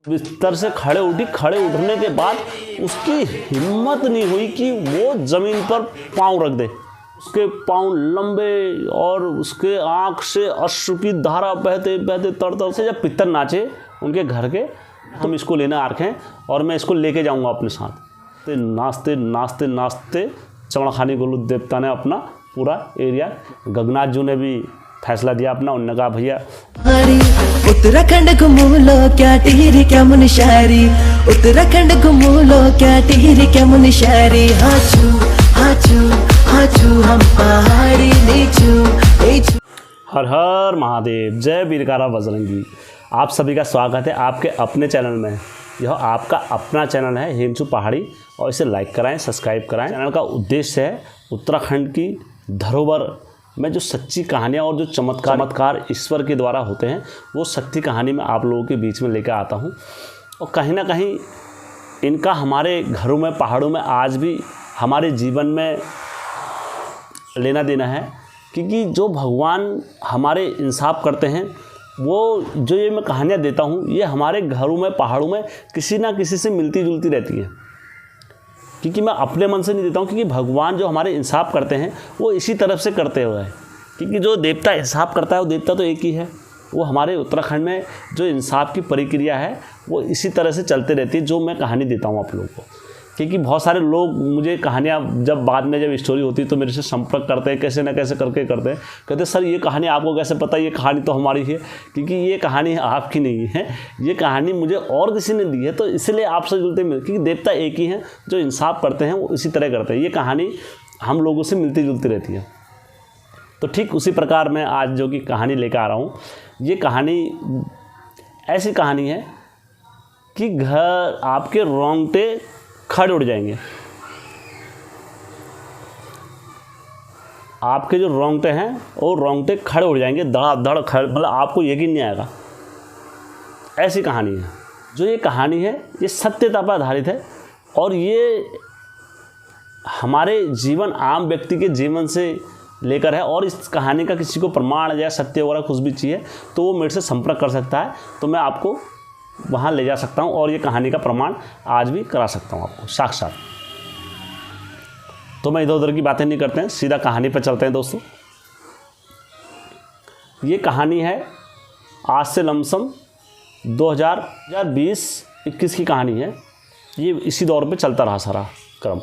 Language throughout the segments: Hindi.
बिस्तर से खड़े उठी। खड़े उठने के बाद उसकी हिम्मत नहीं हुई कि वो ज़मीन पर पाँव रख दे। उसके पाँव लंबे और उसके आँख से अश्रु की धारा बहते बहते तर से जब पितर नाचे उनके घर के, हम इसको लेने आ रखे हैं और मैं इसको लेके जाऊंगा अपने साथ। तो नाचते नाचते नाचते चमड़खानी गोलू देवता ने अपना पूरा एरिया, गगनाथ जी ने भी फैसला दिया अपना। उन्होंने कहा भैया उत्तराखंड घूमू लो क्या टिहरी क्या मुनशारी, उत्तराखंड घूमू लो क्या टिहरी क्या मुनशारी। हाचू हाचू हाचू हम पहाड़ी नीचू। हर हर महादेव, जय वीरकारा बजरंगी। आप सभी का स्वागत है आपके अपने चैनल में। यह आपका अपना चैनल है हेमचू पहाड़ी, और इसे लाइक कराएं, सब्सक्राइब कराएं। चैनल का उद्देश्य है उत्तराखंड की धरोहर में जो सच्ची कहानियाँ और जो चमत्कार ईश्वर के द्वारा होते हैं, वो सच्ची कहानी में आप लोगों के बीच में लेकर आता हूँ। और कहीं ना कहीं इनका हमारे घरों में, पहाड़ों में आज भी हमारे जीवन में लेना देना है, क्योंकि जो भगवान हमारे इंसाफ करते हैं, वो जो ये मैं कहानियाँ देता हूँ, ये हमारे घरों में, पहाड़ों में किसी ना किसी से मिलती जुलती रहती हैं। क्योंकि मैं अपने मन से नहीं देता हूँ, क्योंकि भगवान जो हमारे इंसाफ करते हैं वो इसी तरफ से करते हुए हैं। क्योंकि जो देवता इंसाफ करता है वो देवता तो एक ही है। वो हमारे उत्तराखंड में जो इंसाफ की प्रक्रिया है वो इसी तरह से चलते रहती है, जो मैं कहानी देता हूँ आप लोगों को। क्योंकि बहुत सारे लोग मुझे कहानियाँ जब बाद में जब स्टोरी होती है तो मेरे से संपर्क करते हैं, कैसे न कैसे करके करते हैं। कहते हैं सर ये कहानी आपको कैसे पता, ये कहानी तो हमारी है। क्योंकि ये कहानी आपकी नहीं है, ये कहानी मुझे और किसी ने दी है, तो इसलिए आपसे जुड़ते हैं। क्योंकि देवता एक ही हैं, जो इंसाफ करते हैं वो इसी तरह करते हैं। ये कहानी हम लोगों से मिलती जुलती रहती है। तो ठीक उसी प्रकार मैं आज जो कि कहानी लेकर आ रहा हूँ, ये कहानी ऐसी कहानी है कि घर आपके रोंगटे खड़े उड़ जाएंगे। आपके जो रोंगटे हैं वो रोंगटे खड़े उड़ जाएंगे, धड़ाधड़ खड़े, मतलब आपको यकीन नहीं आएगा। ऐसी कहानी है। जो ये कहानी है ये सत्यता पर आधारित है, और ये हमारे जीवन, आम व्यक्ति के जीवन से लेकर है। और इस कहानी का किसी को प्रमाण या सत्य वगैरह कुछ भी चाहिए तो वो मेरे से संपर्क कर सकता है, तो मैं आपको वहाँ ले जा सकता हूँ और ये कहानी का प्रमाण आज भी करा सकता हूँ आपको साक्षात। तो मैं इधर उधर की बातें नहीं करते हैं, सीधा कहानी पर चलते हैं दोस्तों। ये कहानी है आज से लमसम 2020-21 की कहानी है। ये इसी दौर पे चलता रहा सारा क्रम,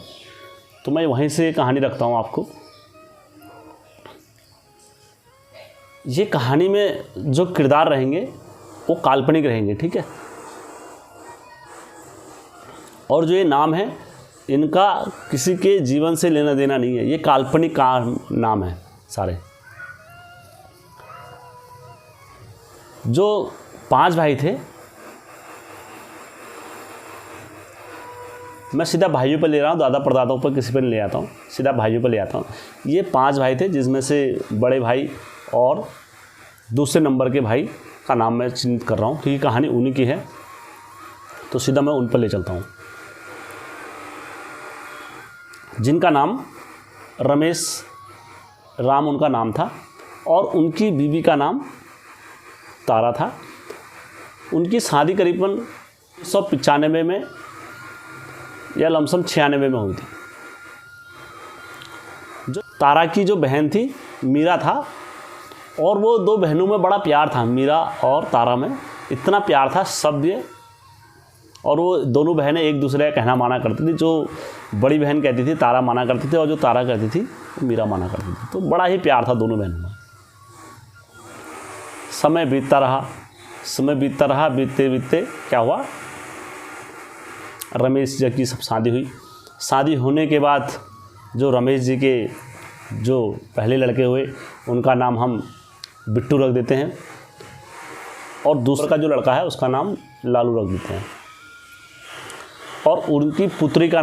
तो मैं वहीं से कहानी रखता हूँ आपको। ये कहानी में जो किरदार रहेंगे वो काल्पनिक रहेंगे, ठीक है। और जो ये नाम है इनका किसी के जीवन से लेना देना नहीं है, ये काल्पनिक का नाम है सारे। जो 5 भाई थे, मैं सीधा भाइयों पर ले रहा हूँ, दादा परदादाओं पर किसी पर नहीं ले आता हूँ, सीधा भाइयों पर ले आता हूँ। ये 5 भाई थे, जिसमें से बड़े भाई और दूसरे नंबर के भाई का नाम मैं चिन्हित कर रहा हूँ, क्योंकि कहानी उन्हीं की है, तो सीधा मैं उन पर ले चलता हूँ। जिनका नाम रमेश राम उनका नाम था, और उनकी बीवी का नाम तारा था। उनकी शादी करीबन 1995 में या लमसम 96 में हुई थी। जो तारा की जो बहन थी मीरा था, और वो 2 बहनों में बड़ा प्यार था, मीरा और तारा में इतना प्यार था सभ्य। और वो दोनों बहनें एक दूसरे का कहना माना करती थी। जो बड़ी बहन कहती थी तारा माना करती थी, और जो तारा कहती थी मीरा माना करती थी। तो बड़ा ही प्यार था दोनों बहनों में। समय बीतता रहा, बीतते बीतते क्या हुआ, रमेश जी की सब शादी हुई। शादी होने के बाद जो रमेश जी के जो पहले लड़के हुए उनका नाम हम बिट्टू रख देते हैं, और दूसरा का जो लड़का है उसका नाम लालू रख देते हैं। और उनकी पुत्री का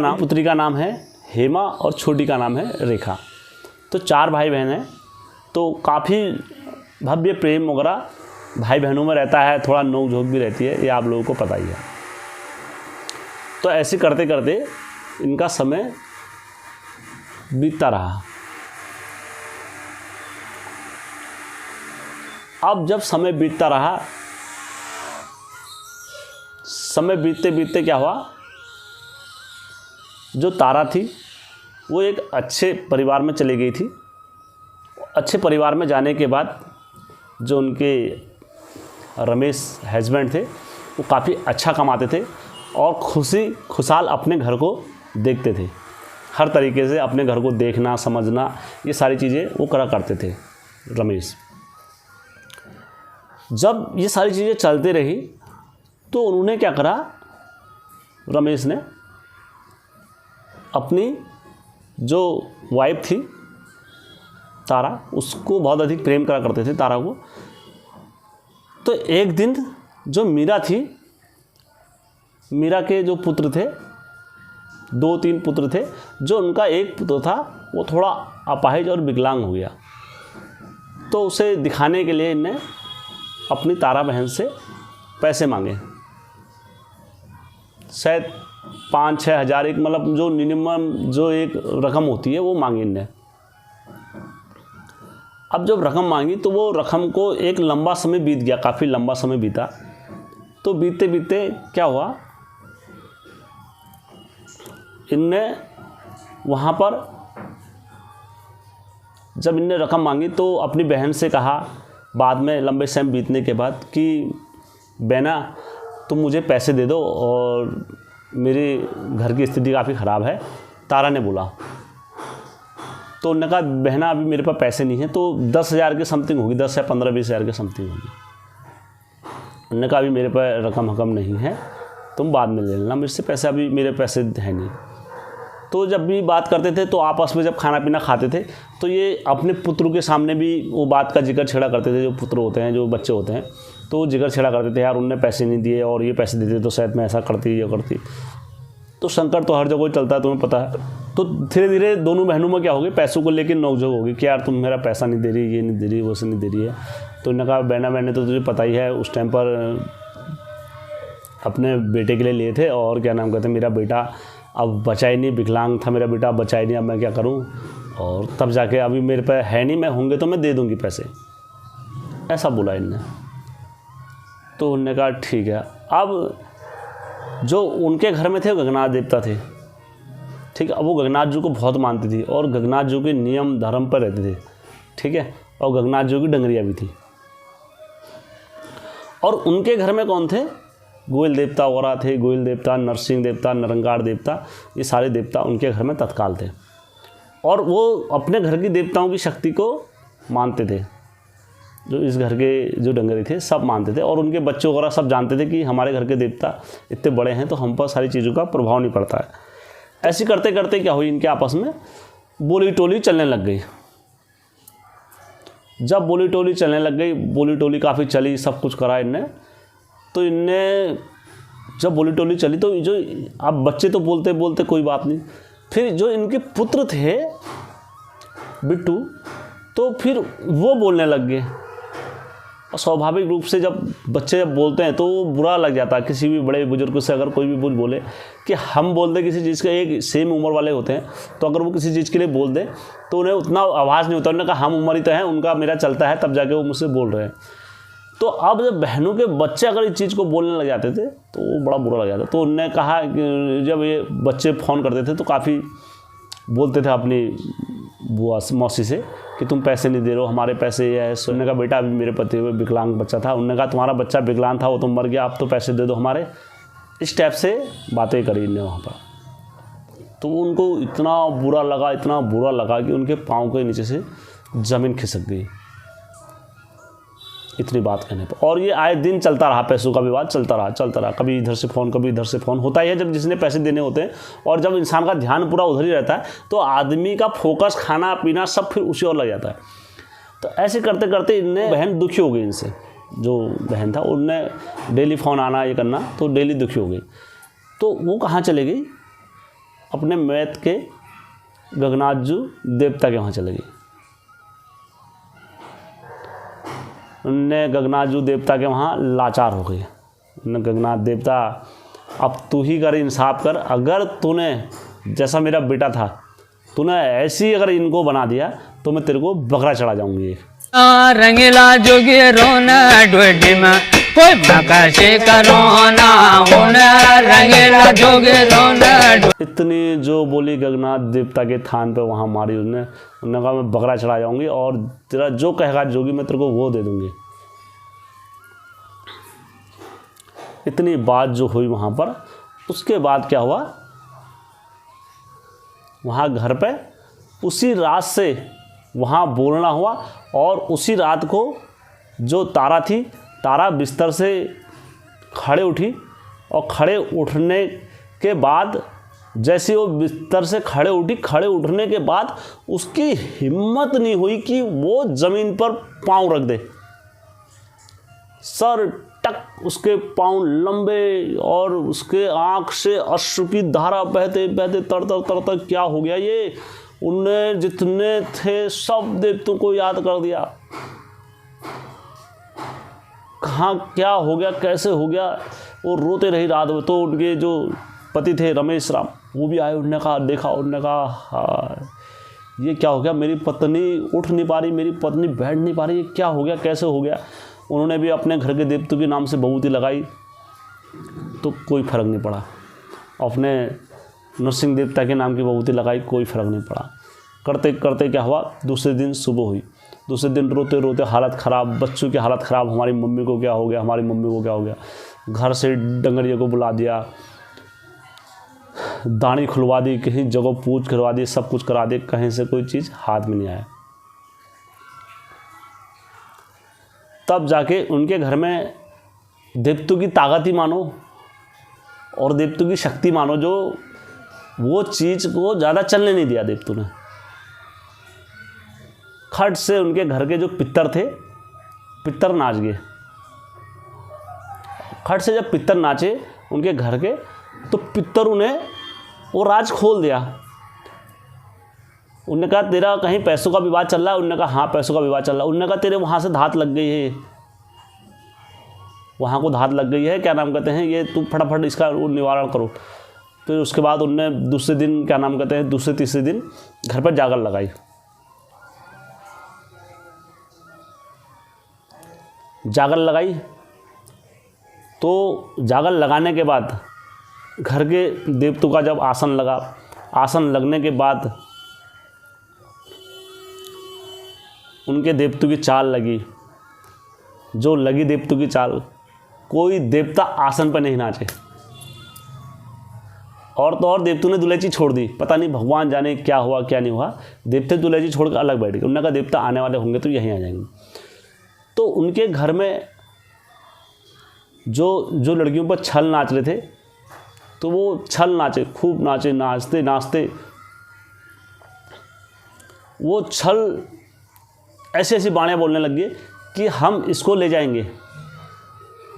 नाम है हेमा, और छोटी का नाम है रेखा। तो 4 भाई बहन हैं। तो काफ़ी भव्य प्रेम वगैरह भाई बहनों में रहता है, थोड़ा नोक झोंक भी रहती है, ये आप लोगों को पता ही है। तो ऐसे करते करते इनका समय बीतता रहा। अब जब समय बीतता रहा, समय बीतते बीतते क्या हुआ, जो तारा थी वो एक अच्छे परिवार में चली गई थी। अच्छे परिवार में जाने के बाद जो उनके रमेश हस्बैंड थे वो काफ़ी अच्छा कमाते थे और खुशहाल अपने घर को देखते थे। हर तरीके से अपने घर को देखना समझना ये सारी चीज़ें वो करा करते थे रमेश। जब ये सारी चीज़ें चलती रही तो उन्होंने क्या करा, रमेश ने अपनी जो वाइफ थी तारा, उसको बहुत अधिक प्रेम करा करते थे तारा को। तो एक दिन जो मीरा थी, मीरा के जो पुत्र थे, 2-3 पुत्र थे, जो उनका एक पुत्र था वो थोड़ा अपाहिज और विकलांग हो गया। तो उसे दिखाने के लिए इन्हें अपनी तारा बहन से पैसे मांगे, शायद 5-6 हज़ार, एक मतलब जो मिनिमम जो एक रकम होती है वो मांगी इनने। अब जब रकम मांगी तो वो रकम को एक लंबा समय बीत गया, काफ़ी लंबा समय बीता। तो बीतते बीतते क्या हुआ, इनने वहाँ पर जब इनने रकम मांगी तो अपनी बहन से कहा बाद में लंबे समय बीतने के बाद कि बहना तुम मुझे पैसे दे दो और मेरे घर की स्थिति काफ़ी ख़राब है। तारा ने बोला। तो उन्होंने कहा बहना अभी मेरे पास पैसे नहीं हैं, तो 10,000 के समथिंग होगी, 10 या 15-20 हज़ार के समथिंग होगी। उन्होंने कहा अभी मेरे पास रकम नहीं है, तुम बाद में ले लेना, मुझसे पैसे अभी मेरे पैसे है नहीं। तो जब भी बात करते थे तो आपस में जब खाना पीना खाते थे तो ये अपने पुत्रों के सामने भी वो बात का जिक्र छेड़ा करते थे। जो पुत्र होते हैं, जो बच्चे होते हैं, तो वो जिक्र छेड़ा करते थे, यार उनने पैसे नहीं दिए और ये पैसे देते तो शायद मैं ऐसा करती या करती। तो शंकर तो हर जगह चलता है, तुम्हें पता है। तो धीरे धीरे दोनों बहनों में क्या होगी, पैसों को लेकर नोकझोंक होगी कि यार तुम मेरा पैसा नहीं दे रही, ये नहीं दे रही, वो से नहीं दे रही है। तो उन्होंने कहा बहना मैंने तो तुझे पता ही है उस टाइम पर अपने बेटे के लिए लिए थे और क्या नाम कहते हैं, मेरा बेटा अब बचा ही नहीं, विकलांग था मेरा बेटा, अब बचा ही नहीं, अब मैं क्या करूं। और तब जाके अभी मेरे पे है नहीं, मैं होंगे तो मैं दे दूंगी पैसे, ऐसा बोला इनने। तो उन्होंने कहा ठीक है। अब जो उनके घर में थे गगनाथ देवता थे, ठीक है। अब वो गगनाथ जी को बहुत मानती थी और गगनाथ जी के नियम धर्म पर रहते थे, ठीक है। और गगनाथ जी की डंगरिया भी थी। और उनके घर में कौन थे, गोयल देवता वगैरह थे, गोयल देवता, नरसिंह देवता, नरंगाड़ देवता, ये सारे देवता उनके घर में तत्काल थे। और वो अपने घर की देवताओं की शक्ति को मानते थे। जो इस घर के जो डंगरी थे सब मानते थे और उनके बच्चे वगैरह सब जानते थे कि हमारे घर के देवता इतने बड़े हैं तो हम पर सारी चीज़ों का प्रभाव नहीं पड़ता है। ऐसे करते करते क्या हुई, इनके आपस में बोली टोली चलने लग गई। जब बोली टोली चलने लग गई, बोली टोली काफ़ी चली, सब कुछ करा इनने। तो इनने जब बोली टोली चली तो जो अब बच्चे तो बोलते बोलते कोई बात नहीं, फिर जो इनके पुत्र थे बिट्टू, तो फिर वो बोलने लग गए। और स्वाभाविक रूप से जब बच्चे जब बोलते हैं तो वो बुरा लग जाता है। किसी भी बड़े बुजुर्ग से अगर कोई भी बोले कि हम बोल दें किसी चीज़ का, एक सेम उम्र वाले होते हैं, तो अगर वो किसी चीज़ के लिए बोल दें तो उन्हें उतना आवाज़ नहीं होता। उन्होंने कहा हम उम्र ही तो हैं, उनका मेरा चलता है, तब जाके वो मुझसे बोल रहे हैं। तो अब जब बहनों के बच्चे अगर इस चीज़ को बोलने लग जाते थे तो वो बड़ा बुरा लग जाता। तो उन्होंने कहा कि जब ये बच्चे फ़ोन करते थे तो काफ़ी बोलते थे अपनी बुआ मौसी से कि तुम पैसे नहीं दे रहे हो, हमारे पैसे ये है। उन्होंने कहा बेटा अभी मेरे पति हुए विकलांग बच्चा था, उन्होंने कहा तुम्हारा बच्चा विकलांग था, वो तो मर गया, आप तो पैसे दे दो हमारे। इस टाइप से बातें करी इन्हें वहाँ पर। तो उनको इतना बुरा लगा कि उनके पाँव के नीचे से ज़मीन खिसक गई इतनी बात कहने पर। और ये आए दिन चलता रहा, पैसों का विवाद चलता रहा। कभी इधर से फ़ोन, कभी इधर से फ़ोन। होता ही है जब जिसने पैसे देने होते हैं और जब इंसान का ध्यान पूरा उधर ही रहता है तो आदमी का फोकस, खाना पीना सब फिर उसी ओर लग जाता है। तो ऐसे करते करते इनने बहन दुखी हो गई इनसे। जो बहन था उनने डेली फ़ोन आना ये करना, तो डेली दुखी हो गई। तो वो कहाँ चले गई, अपने मैथ के गगनाथ जी देवता के वहाँ चले गई। उनने गगनाथ जी देवता के वहाँ लाचार हो गई। उन्होंने गगनाथ देवता अब तू ही कर, इंसाफ कर, अगर तूने जैसा मेरा बेटा था तूने ऐसी अगर इनको बना दिया तो मैं तेरे को बकरा चढ़ा जाऊंगी। रंगीला जोगी रोना डोडी में कोई बकसे करो ना उन रंगीला जोगे रोना। इतनी जो बोली गगनाथ देवता के थान पे वहाँ मारी उन्होंने कहा मैं बकरा चढ़ा जाऊंगी और तेरा जो कहेगा जोगी मैं तेरे को वो दे दूंगी। इतनी बात जो हुई वहाँ पर, उसके बाद क्या हुआ, वहाँ घर पे उसी रात से वहाँ बोलना हुआ और उसी रात को जो तारा थी, तारा बिस्तर से खड़े उठी और खड़े उठने के बाद जैसे वो बिस्तर से खड़े उठी, खड़े उठने के बाद उसकी हिम्मत नहीं हुई कि वो ज़मीन पर पाँव रख दे। सर टक उसके पाँव लंबे और उसके आँख से अश्रु की धारा बहते बहते तर तर तर तर क्या हो गया ये। उनने जितने थे सब देवताओं को याद कर दिया, कहाँ क्या हो गया, कैसे हो गया। वो रोते रही रात में। तो उनके जो पति थे रमेश राम, वो भी आए। उन्होंने कहा, देखा, उन्होंने कहा हाँ ये क्या हो गया, मेरी पत्नी उठ नहीं पा रही, मेरी पत्नी बैठ नहीं पा रही, ये क्या हो गया, कैसे हो गया। उन्होंने भी अपने घर के देवताओं के नाम से विभूति लगाई तो कोई फ़र्क नहीं पड़ा। अपने नरसिंह देवता के नाम की विभूति लगाई, कोई फ़र्क नहीं पड़ा। करते करते क्या हुआ, दूसरे दिन सुबह हुई। दूसरे दिन रोते रोते हालत ख़राब, बच्चों की हालत ख़राब, हमारी मम्मी को क्या हो गया, हमारी मम्मी को क्या हो गया। घर से डंगरिया को बुला दिया, दाढ़ी खुलवा दी, कहीं जगह पूछ करवा दी, सब कुछ करा दे, कहीं से कोई चीज़ हाथ में नहीं आया। तब जाके उनके घर में देवताओं की ताकत ही मानो और देवताओं की शक्ति मानो, जो वो चीज़ को ज़्यादा चलने नहीं दिया देवताओं ने। खट से उनके घर के जो पितर थे, पितर नाच गए। खट से जब पितर नाचे उनके घर के, तो पितरों ने वो राज खोल दिया। उन्होंने कहा तेरा कहीं पैसों का विवाद चल रहा है। उन्होंने कहा हाँ पैसों का विवाद चल रहा है। उन्होंने कहा तेरे वहाँ से धात लग गई है, वहाँ को धात लग गई है, क्या नाम कहते हैं, ये तू फटाफट इसका निवारण करो। फिर उसके बाद उनने दूसरे दिन क्या नाम कहते हैं, दूसरे तीसरे दिन घर पर जागर लगाई। जागर लगाई तो जागर लगाने के बाद घर के देवताओं का जब आसन लगा, आसन लगने के बाद उनके देवताओं की चाल लगी, जो लगी देवताओं की चाल, कोई देवता आसन पर नहीं नाचे। और तो और देवताओं ने दुलेची छोड़ दी, पता नहीं भगवान जाने क्या हुआ क्या नहीं हुआ। देवते दुलेची छोड़ कर अलग बैठ गए। उन्होंने कहा देवता आने वाले होंगे तो यहीं आ जाएंगे। तो उनके घर में जो लड़कियों पर छल नाच रहे थे, तो वो छल नाचे, खूब नाचे, नाचते नाचते वो छल ऐसी ऐसी बाणियाँ बोलने लग गए कि हम इसको ले जाएंगे,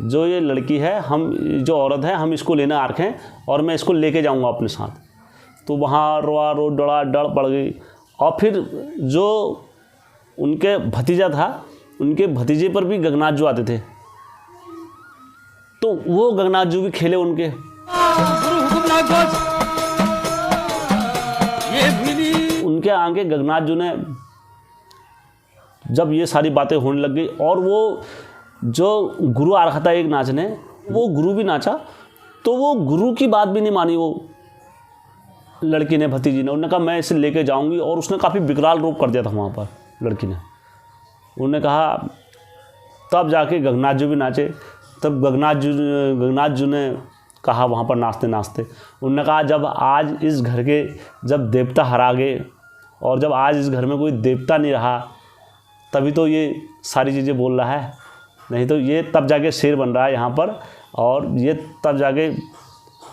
जो ये लड़की है, हम जो औरत है, हम इसको लेने आ रखे हैं और मैं इसको लेके जाऊंगा अपने साथ। तो वहाँ रोआ रो डरा डर पड़ गई। और फिर जो उनके भतीजा था, उनके भतीजे पर भी गगनाथ जो आते थे, तो वो गगनाथ जो भी खेले उनके। उनके आगे गगनाथ जो ने जब ये सारी बातें होने लग गई, और वो जो गुरु आ रखा था एक नाचने, वो गुरु भी नाचा, तो वो गुरु की बात भी नहीं मानी वो लड़की ने, भतीजी ने। उन्होंने कहा मैं इसे लेके जाऊंगी, और उसने काफ़ी विकराल रूप कर दिया था वहाँ पर लड़की ने। उन्होंने कहा, तब जाके गगनाथ जी भी नाचे। तब गगनाथ जी ने कहा वहाँ पर नाचते नाचते, उन्होंने कहा जब आज इस घर के जब देवता हरा गए और जब आज इस घर में कोई देवता नहीं रहा, तभी तो ये सारी चीज़ें बोल रहा है, नहीं तो ये तब जाके शेर बन रहा है यहाँ पर। और ये तब जाके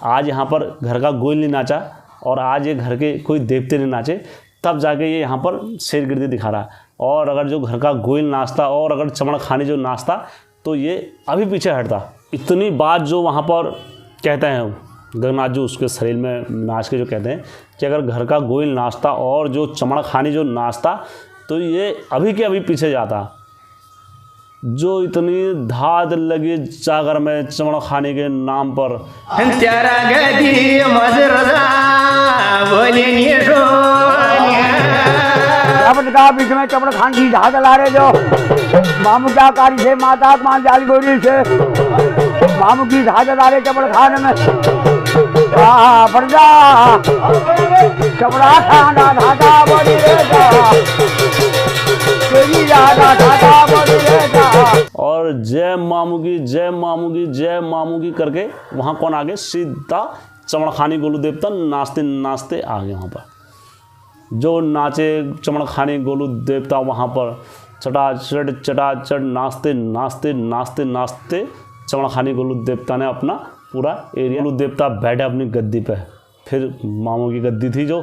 आज यहाँ पर घर का गोयल नहीं नाचा और आज ये घर के कोई देवते नहीं नाचे, तब जाके ये यहाँ पर शेर गिरदी दिखा रहा है। और अगर जो घर का गोयल नाचता और अगर चमड़ खानी जो नाचता, तो ये अभी पीछे हटता। इतनी बात जो वहाँ पर कहते हैं गगनाथ जी उसके शरीर में नाच के जो कहते हैं कि अगर घर का गोयल नाचता और जो चमड़ खानी जो नाचता, तो ये अभी के अभी पीछे जाता। जो इतनी धाद लगी जागर में चमड़ खाने के नाम पर। बीच में चमड़ खान की धाद ला रहे जो मामू क्या कारी से माता मान जाल गोरी से मामू की धाजदारे चपड़ खाने में पड़ जा चपड़ा खाना धागा बोली रे जा तेरी यादा धागा बोली रे जा। और जय मामू की जय मामू की जय मामू की करके वहाँ कौन आगे सीधा चमड़खानी गोलू देवता नाचते नाचते आ गए। वहाँ पर जो नाचे चमड़खानी गोलू देवता वहाँ पर चटाचट नाचते नाचते नाचते नाचते चमड़खानी गोलू देवता ने अपना पूरा एरिया गोलू देवता बैठे अपनी गद्दी पे। फिर मामू की गद्दी थी जो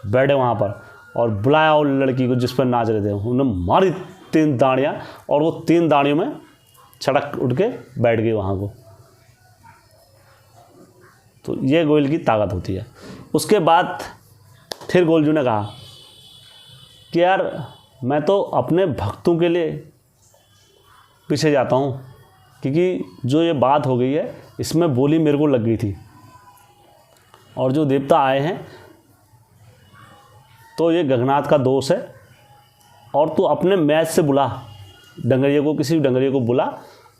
बैठे वहाँ पर और बुलाया उस लड़की को जिस पर नाच रहे थे। उन्होंने मारी 3 दाड़ियाँ और वो 3 दाड़ियों में छटक उठ के बैठ गई वहाँ को। तो ये गोयल की ताकत होती है। उसके बाद फिर गोलजू ने कहा कि यार मैं तो अपने भक्तों के लिए पीछे जाता हूँ, क्योंकि जो ये बात हो गई है इसमें बोली मेरे को लग गई थी और जो देवता आए हैं तो ये गगनाथ का दोष है और तू अपने मैच से बुला डंगरिया को, किसी डंगरिया को बुला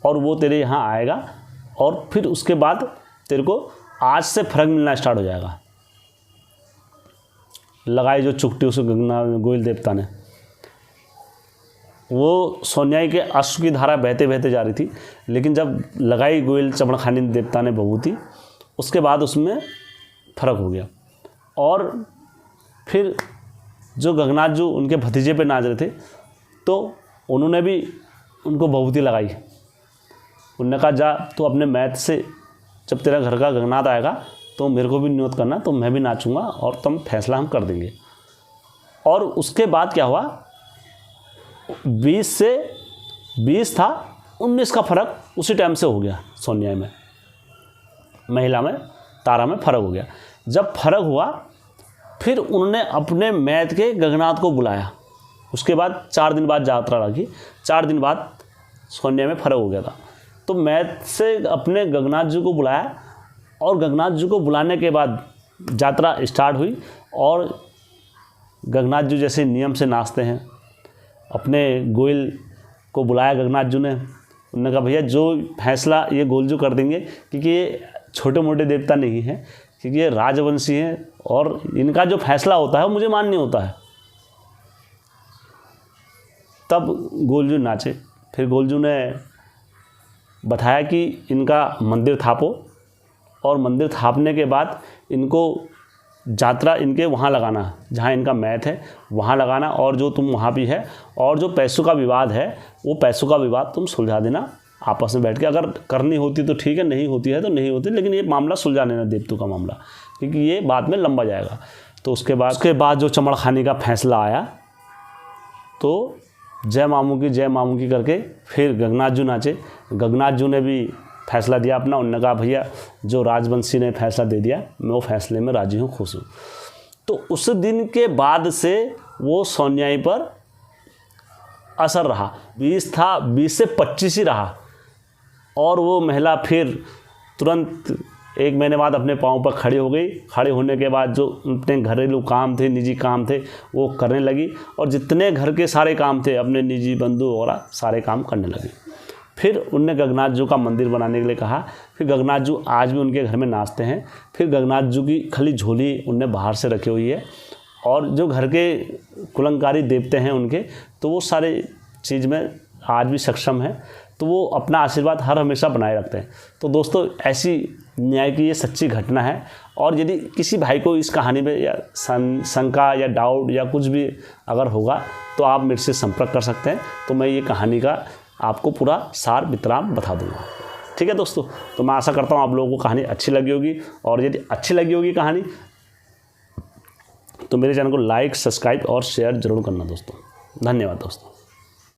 और वो तेरे यहाँ आएगा और फिर उसके बाद तेरे को आज से फर्क मिलना स्टार्ट हो जाएगा। लगाई जो चुकटी उसे गगना गोयल देवता ने, वो सोनियाई के अश्व की धारा बहते बहते जा रही थी, लेकिन जब लगाई गोयल चमड़खानी देवता ने बहूती उसके बाद उसमें फ़र्क हो गया। और फिर जो गगनाथ जो उनके भतीजे पे नाच रहे थे तो उन्होंने भी उनको बहूती लगाई। उन्होंने कहा जा तो अपने मैथ से जब तेरा घर का गगनाथ आएगा तो मेरे को भी न्योत करना, तो मैं भी नाचूंगा और तुम फैसला हम कर देंगे। और उसके बाद क्या हुआ, 20 से 20 था 19 का फ़र्क उसी टाइम से हो गया। सोनिया में, महिला में, तारा में फ़र्क हो गया। जब फ़र्क हुआ फिर उन्होंने अपने मैथ के गगनाथ को बुलाया। उसके बाद 4 दिन बाद यात्रा रखी, 4 दिन बाद सोनिया में फ़र्क हो गया था। तो मैथ से अपने गगनाथ जी को बुलाया और गगनाथ जी को बुलाने के बाद यात्रा स्टार्ट हुई। और गगनाथ जी जैसे नियम से नाचते हैं, अपने गोयल को बुलाया गगनाथ जी ने। उन्होंने कहा भैया जो फैसला ये गोलजू कर देंगे, क्योंकि ये छोटे मोटे देवता नहीं हैं, क्योंकि ये राजवंशी हैं और इनका जो फैसला होता है वो मुझे मान्य होता है। तब गोलजू नाचे। फिर गोलजू ने बताया कि इनका मंदिर थापो और मंदिर थापने के बाद इनको यात्रा इनके वहाँ लगाना, जहाँ इनका मैथ है वहाँ लगाना, और जो तुम वहाँ भी है और जो पैसों का विवाद है वो पैसों का विवाद तुम सुलझा देना आपस में बैठ के। अगर करनी होती तो ठीक है, नहीं होती है तो नहीं होती, लेकिन ये मामला सुलझा लेना देवतों का मामला, क्योंकि ये बाद में लंबा जाएगा। तो उसके बाद जो चमड़खानी का फैसला आया तो जय मामू की करके फिर गगनाथ जी नाचे। गगनाथ जी ने भी फैसला दिया अपना। उन्होंने कहा भैया जो राजवंशी ने फैसला दे दिया मैं वो फैसले में राजी हूँ, खुश हूँ। तो उस दिन के बाद से वो सोनियाई पर असर रहा। 20 था, 20 से 25 ही रहा। और वो महिला फिर तुरंत 1 महीने बाद अपने पाँव पर खड़ी हो गई। खड़े होने के बाद जो अपने घरेलू काम थे, निजी काम थे, वो करने लगी और जितने घर के सारे काम थे अपने निजी बंधु वगैरह सारे काम करने लगी। फिर उनने गगनाथ जी का मंदिर बनाने के लिए कहा। फिर गगनाथ जी आज भी उनके घर में नाचते हैं। फिर गगनाथ जी की खाली झोली उनने बाहर से रखी हुई है और जो घर के कुलंकारी देवते हैं उनके, तो वो सारे चीज़ में आज भी सक्षम है। तो वो अपना आशीर्वाद हर हमेशा बनाए रखते हैं। तो दोस्तों ऐसी न्याय की ये सच्ची घटना है। और यदि किसी भाई को इस कहानी में या शंका या डाउट या कुछ भी अगर होगा तो आप मेरे से संपर्क कर सकते हैं। तो मैं ये कहानी का आपको पूरा सार वितराम बता दूंगा। ठीक है दोस्तों, तो मैं आशा करता हूँ आप लोगों को कहानी अच्छी लगी होगी। और यदि अच्छी लगी होगी कहानी तो मेरे चैनल को लाइक, सब्सक्राइब और शेयर ज़रूर करना दोस्तों। धन्यवाद दोस्तों।